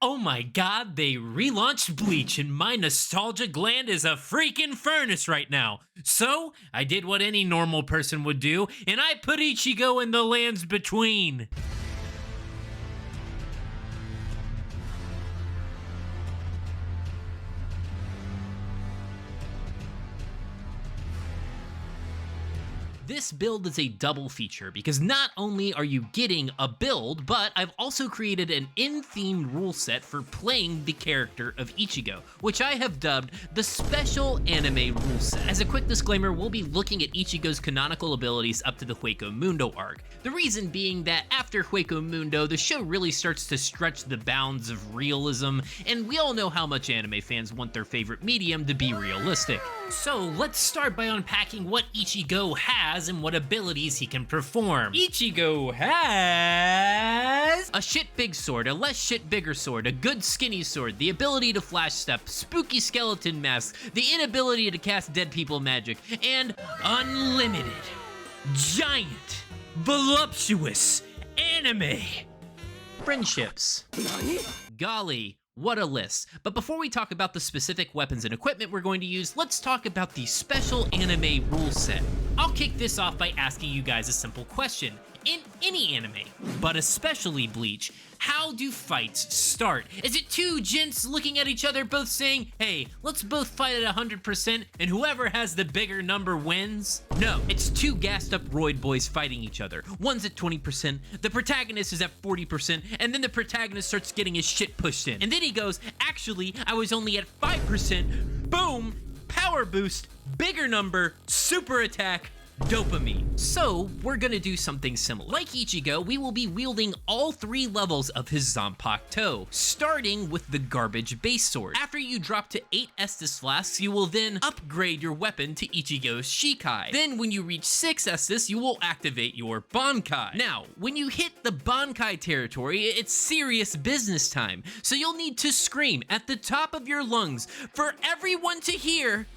Oh my god, they relaunched Bleach and my nostalgia gland is a freaking furnace right now. So, I did what any normal person would do, and I put Ichigo in the lands between. This build is a double feature because not only are you getting a build, but I've also created an in-themed rule set for playing the character of Ichigo, which I have dubbed the Special Anime Rule Set. As a quick disclaimer, we'll be looking at Ichigo's canonical abilities up to the Hueco Mundo arc. The reason being that after Hueco Mundo, the show really starts to stretch the bounds of realism, and we all know how much anime fans want their favorite medium to be realistic. So let's start by unpacking what Ichigo has and what abilities he can perform. Ichigo has a shit big sword, a less shit bigger sword, a good skinny sword, the ability to flash step, spooky skeleton mask, the inability to cast dead people magic, and unlimited, giant, voluptuous anime friendships. Golly, what a list. But before we talk about the specific weapons and equipment we're going to use, let's talk about the Special Anime Rule Set. I'll kick this off by asking you guys a simple question. In any anime, but especially Bleach, how do fights start? Is it two gents looking at each other both saying, hey, let's both fight at 100% and whoever has the bigger number wins? No, it's two gassed up roid boys fighting each other. One's at 20%, the protagonist is at 40%, and then the protagonist starts getting his shit pushed in. And then he goes, actually, I was only at 5%, boom, power boost, bigger number, super attack, dopamine. So, we're gonna do something similar. Like Ichigo, we will be wielding all 3 levels of his Zanpakuto, starting with the garbage base sword. After you drop to 8 Estus flasks, you will then upgrade your weapon to Ichigo's Shikai. Then, when you reach 6 Estus, you will activate your Bankai. Now, when you hit the Bankai territory, it's serious business time, so you'll need to scream at the top of your lungs for everyone to hear,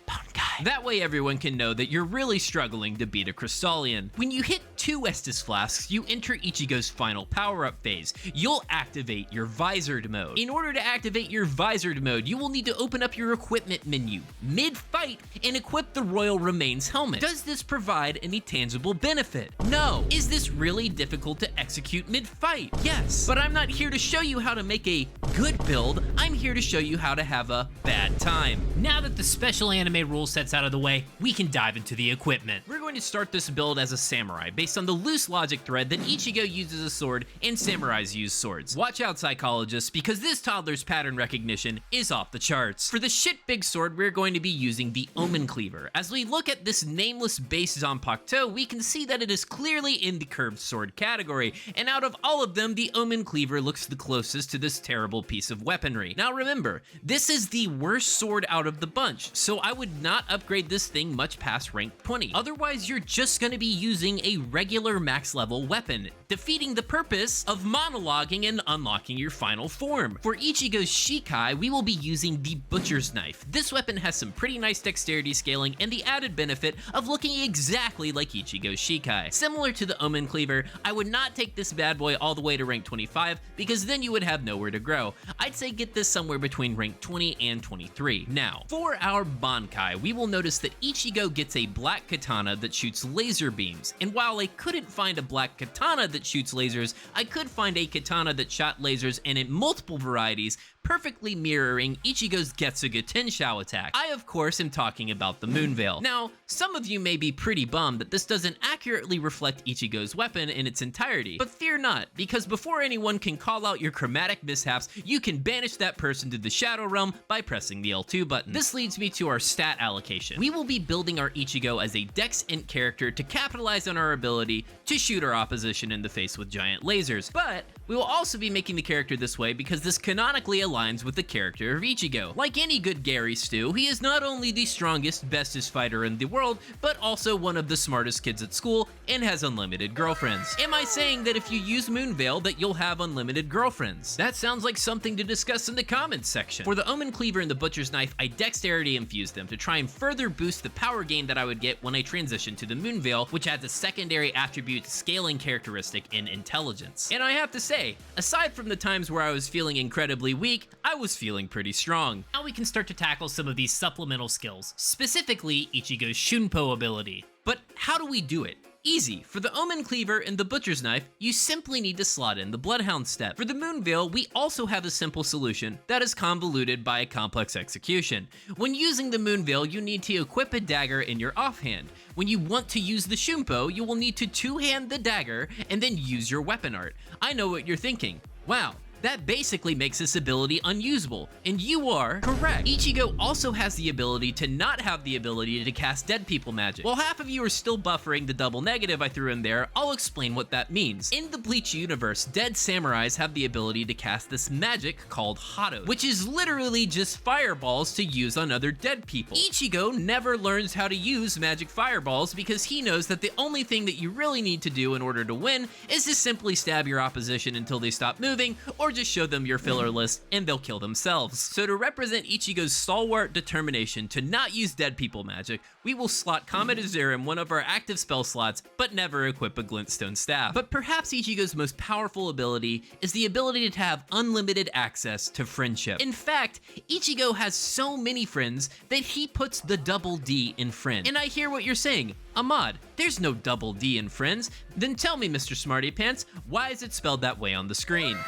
Bankai. That way everyone can know that you're really struggling to beat a Crystallian. When you hit 2 Estus flasks, you enter Ichigo's final power-up phase. You'll activate your Visored mode. In order to activate your Visored mode, you will need to open up your equipment menu mid-fight and equip the Royal Remains helmet. Does this provide any tangible benefit? No. Is this really difficult to execute mid-fight? Yes. But I'm not here to show you how to make a good build, I'm here to show you how to have a bad time. Now that the Special Anime Rule Set's out of the way, we can dive into the equipment. We're going to start this build as a samurai, based on the loose logic thread that Ichigo uses a sword and samurais use swords. Watch out, psychologists, because this toddler's pattern recognition is off the charts. For the shit big sword, we're going to be using the Omen Cleaver. As we look at this nameless base Zanpakuto, we can see that it is clearly in the curved sword category, and out of all of them, the Omen Cleaver looks the closest to this terrible piece of weaponry. Now remember, this is the worst sword out of the bunch, so I would not upgrade this thing much past rank 20. Otherwise, you're just going to be using a regular max level weapon, defeating the purpose of monologuing and unlocking your final form. For Ichigo's Shikai, we will be using the Butcher's Knife. This weapon has some pretty nice dexterity scaling and the added benefit of looking exactly like Ichigo's Shikai. Similar to the Omen Cleaver, I would not take this bad boy all the way to rank 25 because then you would have nowhere to grow. I'd say get this somewhere between rank 20 and 23. Now, for our Bankai, we will notice that Ichigo gets a black katana that shoots laser beams, and while I couldn't find a black katana that shoots lasers, I could find a katana that shot lasers and in multiple varieties, perfectly mirroring Ichigo's Getsuga Tenshou attack. I, of course, am talking about the Moonveil. Now, some of you may be pretty bummed that this doesn't accurately reflect Ichigo's weapon in its entirety, but fear not, because before anyone can call out your chromatic mishaps, you can banish that person to the Shadow Realm by pressing the L2 button. This leads me to our stat allocation. We will be building our Ichigo as a Dex Int character to capitalize on our ability to shoot our opposition in the face with giant lasers, but we will also be making the character this way because this canonically aligns with the character of Ichigo. Like any good Gary Stew, he is not only the strongest, bestest fighter in the world, but also one of the smartest kids at school and has unlimited girlfriends. Am I saying that if you use Moonveil that you'll have unlimited girlfriends? That sounds like something to discuss in the comments section. For the Omen Cleaver and the Butcher's Knife, I dexterity infused them to try and further boost the power gain that I would get when I transition to the Moonveil, which adds a secondary attribute scaling characteristic in intelligence. And I have to say, hey, aside from the times where I was feeling incredibly weak, I was feeling pretty strong. Now we can start to tackle some of these supplemental skills, specifically Ichigo's Shunpo ability. But how do we do it? Easy. For the Omen Cleaver and the Butcher's Knife, you simply need to slot in the Bloodhound step. For the Moon Veil, we also have a simple solution that is convoluted by a complex execution. When using the Moon Veil, you need to equip a dagger in your offhand. When you want to use the Shunpo, you will need to two-hand the dagger and then use your weapon art. I know what you're thinking. Wow, that basically makes this ability unusable, and you are correct. Ichigo also has the ability to not have the ability to cast dead people magic. While half of you are still buffering the double negative I threw in there, I'll explain what that means. In the Bleach universe, dead samurais have the ability to cast this magic called Hado, which is literally just fireballs to use on other dead people. Ichigo never learns how to use magic fireballs because he knows that the only thing that you really need to do in order to win is to simply stab your opposition until they stop moving, or just show them your filler list and they'll kill themselves. So to represent Ichigo's stalwart determination to not use dead people magic, we will slot Comet Azure in one of our active spell slots, but never equip a Glintstone Staff. But perhaps Ichigo's most powerful ability is the ability to have unlimited access to friendship. In fact, Ichigo has so many friends that he puts the double D in friend. And I hear what you're saying, Ahmad, there's no double D in friends. Then tell me, Mr. Smarty Pants, why is it spelled that way on the screen?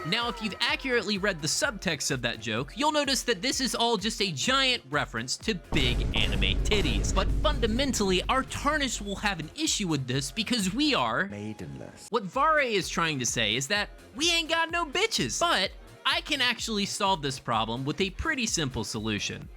Now, if you've accurately read the subtext of that joke, you'll notice that this is all just a giant reference to big anime titties. But fundamentally, our Tarnish will have an issue with this because we are maidenless. What Vare is trying to say is that we ain't got no bitches. But I can actually solve this problem with a pretty simple solution.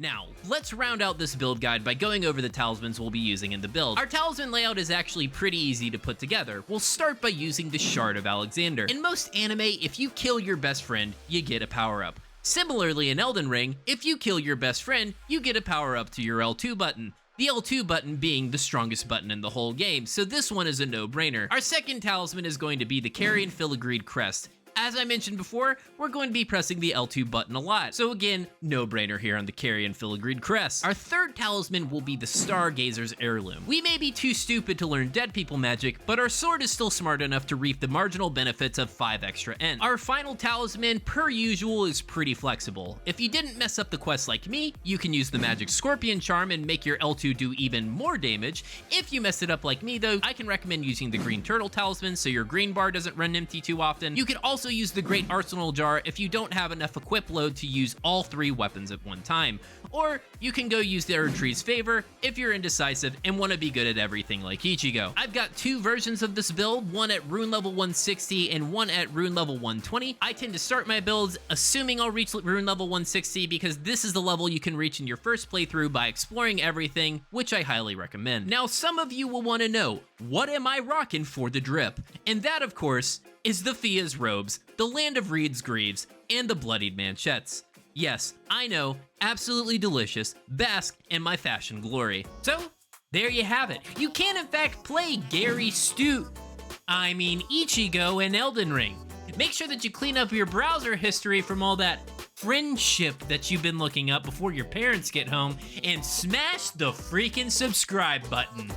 Now, let's round out this build guide by going over the talismans we'll be using in the build. Our talisman layout is actually pretty easy to put together. We'll start by using the Shard of Alexander. In most anime, if you kill your best friend, you get a power-up. Similarly, in Elden Ring, if you kill your best friend, you get a power-up to your L2 button. The L2 button being the strongest button in the whole game, so this one is a no-brainer. Our second talisman is going to be the Carrion Filigreed Crest. As I mentioned before, we're going to be pressing the L2 button a lot. So again, no-brainer here on the Carrion Filigreed Crest. Our third talisman will be the Stargazer's Heirloom. We may be too stupid to learn dead people magic, but our sword is still smart enough to reap the marginal benefits of 5 extra N. Our final talisman, per usual, is pretty flexible. If you didn't mess up the quest like me, you can use the Magic Scorpion Charm and make your L2 do even more damage. If you messed it up like me though, I can recommend using the Green Turtle Talisman so your green bar doesn't run empty too often. You can also use the Great Arsenal Jar if you don't have enough equip load to use all 3 weapons at one time. Or you can go use the Erdtree's Favor if you're indecisive and want to be good at everything like Ichigo. I've got 2 versions of this build, one at rune level 160 and one at rune level 120. I tend to start my builds assuming I'll reach rune level 160 because this is the level you can reach in your first playthrough by exploring everything, which I highly recommend. Now, some of you will want to know, what am I rocking for the drip? And that, of course, is the Fia's robes, the Land of Reed's Greaves, and the Bloodied Manchettes. Yes, I know, absolutely delicious, bask in my fashion glory. So, there you have it. You can in fact play Ichigo in Elden Ring. Make sure that you clean up your browser history from all that friendship that you've been looking up before your parents get home, and smash the freaking subscribe button.